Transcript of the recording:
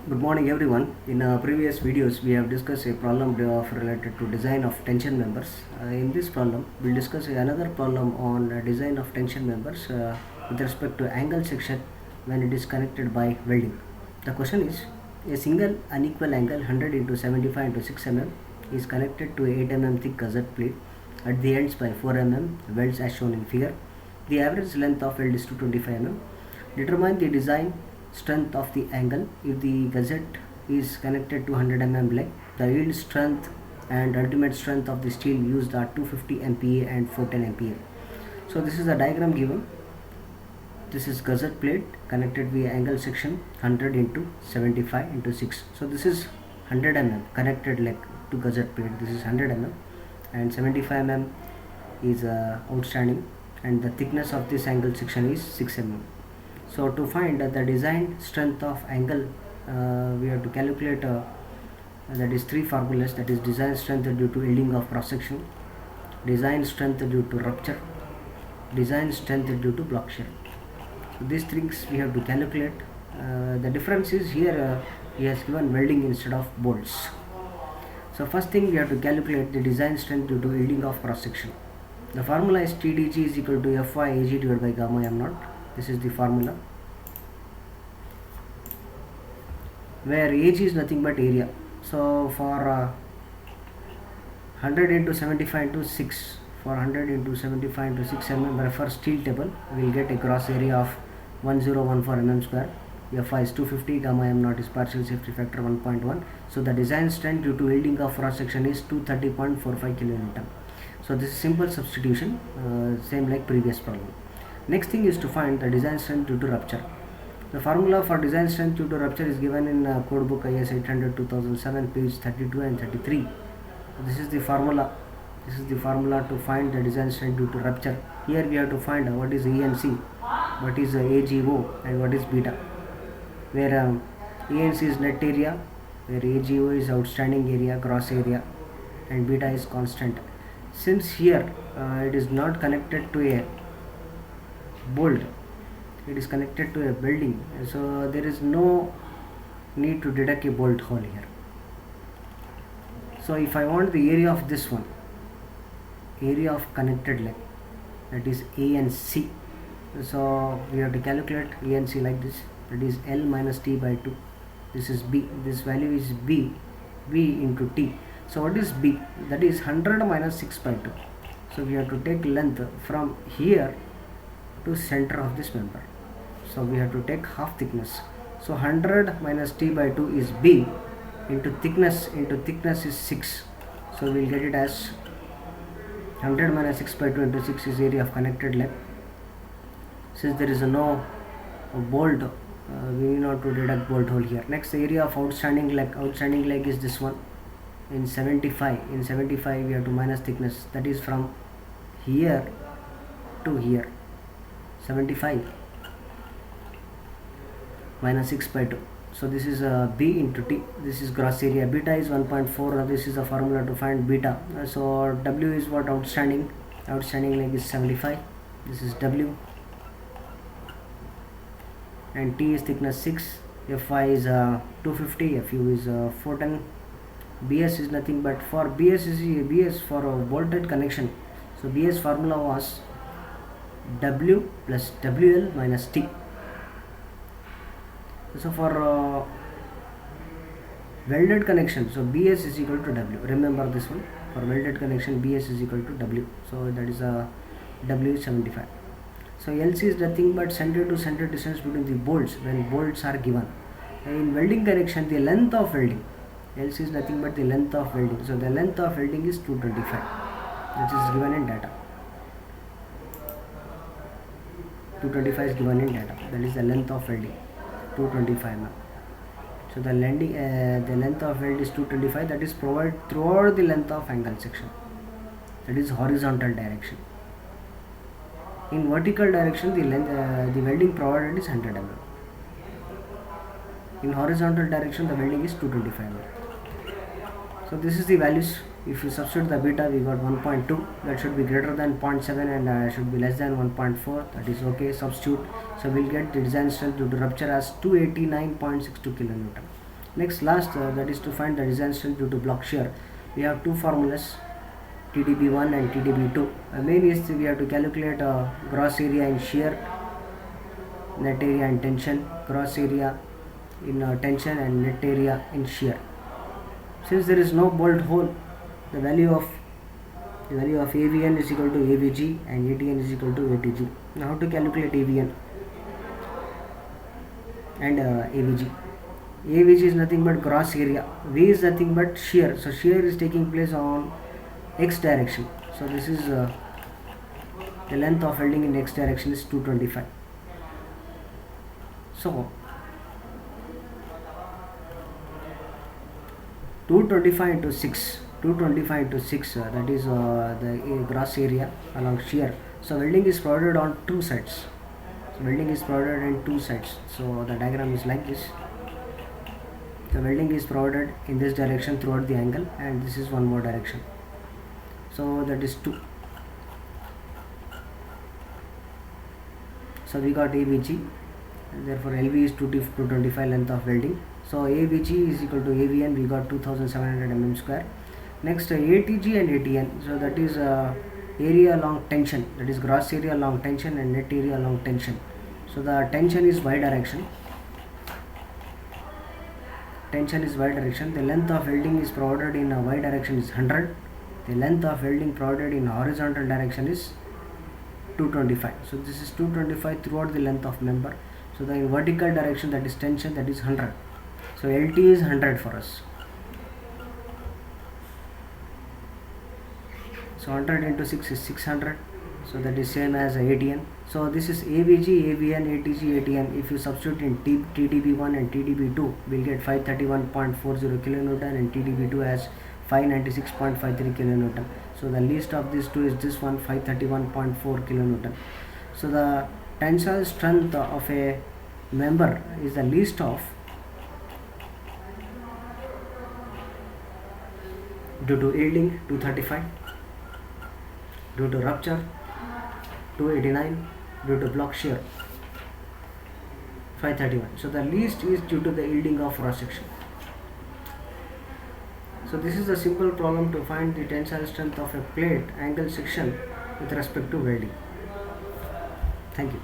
Good morning everyone. In previous videos we have discussed a problem related to design of tension members. In this problem we'll discuss another problem on design of tension members with respect to angle section when it is connected by welding. The question is, a single unequal angle 100 into 75 into 6 mm is connected to 8 mm thick gusset plate at the ends by 4 mm welds as shown in figure. The average length of weld is 225 mm. Determine the design strength of the angle if the gusset is connected to 100 mm leg. The yield strength and ultimate strength of the steel used are 250 MPa and 410 MPa. So this is the diagram given. This is gusset plate connected via angle section 100 into 75 into 6. So this is 100 mm connected leg to gusset plate. This is 100 mm and 75 mm is outstanding, and the thickness of this angle section is 6 mm. So to find the design strength of angle, we have to calculate that is three formulas, that is design strength due to yielding of cross section, design strength due to rupture, design strength due to block shear. So these things we have to calculate. The difference is here he has given welding instead of bolts. So first thing we have to calculate the design strength due to yielding of cross section. The formula is TDG is equal to Fy Ag divided by gamma m naught. This is the formula, where Ag is nothing but area. So for 100 into 75 into 6, for 100 into 75 into 6 mm refer steel table, we will get a gross area of 1014 mm square. Fy is 250, gamma m naught is partial safety factor 1.1. So the design strength due to yielding of cross section is 230.45 kN. So this is simple substitution, same like previous problem. Next thing is to find the design strength due to rupture. The formula for design strength due to rupture is given in code book IS 800 2007 page 32 and 33. This is the formula. This is the formula to find the design strength due to rupture. Here we have to find what is ENC, what is AGO, and what is beta. Where ENC is net area, where AGO is outstanding area, gross area, and beta is constant. Since here it is not connected to a bolt, it is connected to a welding, so there is no need to deduct a bolt hole here. So if I want the area of this one, area of connected leg, that is ANC, so we have to calculate ANC like this, that is L minus T by 2. This is B, this value is B into T. So what is B? That is 100 minus 6 by 2. So we have to take length from here to center of this member. So we have to take half thickness. So 100 minus T by 2 is B into thickness is 6. So we will get it as 100 minus 6 by 2 into 6 is area of connected leg. Since there is no bolt, we need not to deduct bolt hole here. Next, the area of outstanding leg is this one. In 75 we have to minus thickness, that is from here to here. 75 minus 6 by 2. So this is B into T. This is gross area. Beta is 1.4. This is the formula to find beta. So W is what? Outstanding leg is 75. This is W. And T is thickness 6. Fy is 250. Fu is 410. BS is nothing but, for BS for a bolted connection. So BS formula was W plus WL minus T. So for welded connection, so BS is equal to W. Remember this one. For welded connection, BS is equal to W. So that is W is 75. So LC is nothing but center to center distance between the bolts when bolts are given. In welding connection, the length of welding, LC is nothing but the length of welding. So the length of welding is 225, which is given in data. 225 is given in data. That is the length of welding, 225 mm. So the length of weld is 225. That is provided throughout the length of angle section. That is horizontal direction. In vertical direction, the welding provided is 100 mm. In horizontal direction, the welding is 225 mm. So this is the values. If you substitute the beta, we got 1.2. That should be greater than 0.7 and should be less than 1.4. That is okay. Substitute. So we'll get the design strength due to rupture as 289.62 kN. Next, last, that is to find the design strength due to block shear. We have two formulas, TDB1 and TDB2. Main is we have to calculate gross area in shear, net area in tension, gross area in tension and net area in shear. Since there is no bolt hole, the value of AVN is equal to AVG and ATN is equal to ATG. Now how to calculate AVN and AVG? AVG is nothing but gross area. V is nothing but shear. So shear is taking place on x direction. So this is the length of welding in x direction is 225. So 225 into 6, that is the gross area along shear. So welding is provided on two sides. So welding is provided in two sides. So the diagram is like this. The welding is provided in this direction throughout the angle, and this is one more direction. So that is 2. So we got AVG, and therefore LV is 225 length of welding. So AVG is equal to AVN, we got 2700 mm square. Next, ATG and ATN, so that is area along tension, that is gross area along tension and net area along tension. So the tension is y direction. The length of welding is provided in y direction is 100. The length of welding provided in horizontal direction is 225. So this is 225 throughout the length of member. So the vertical direction, that is tension, that is 100. So LT is 100 for us. So 100 into 6 is 600. So that is same as ATN. So this is AVG, AVN, ATG, ATN. If you substitute in TDB1 and TDB2, we'll get 531.40 kilonewton and TDB2 as 596.53 kilonewton. So the least of these two is this one, 531.4 kilonewton. So the tensile strength of a member is the least of, due to yielding 235, due to rupture 289, due to block shear 531. So the least is due to the yielding of cross section. So this is a simple problem to find the tensile strength of a plate angle section with respect to welding. Thank you.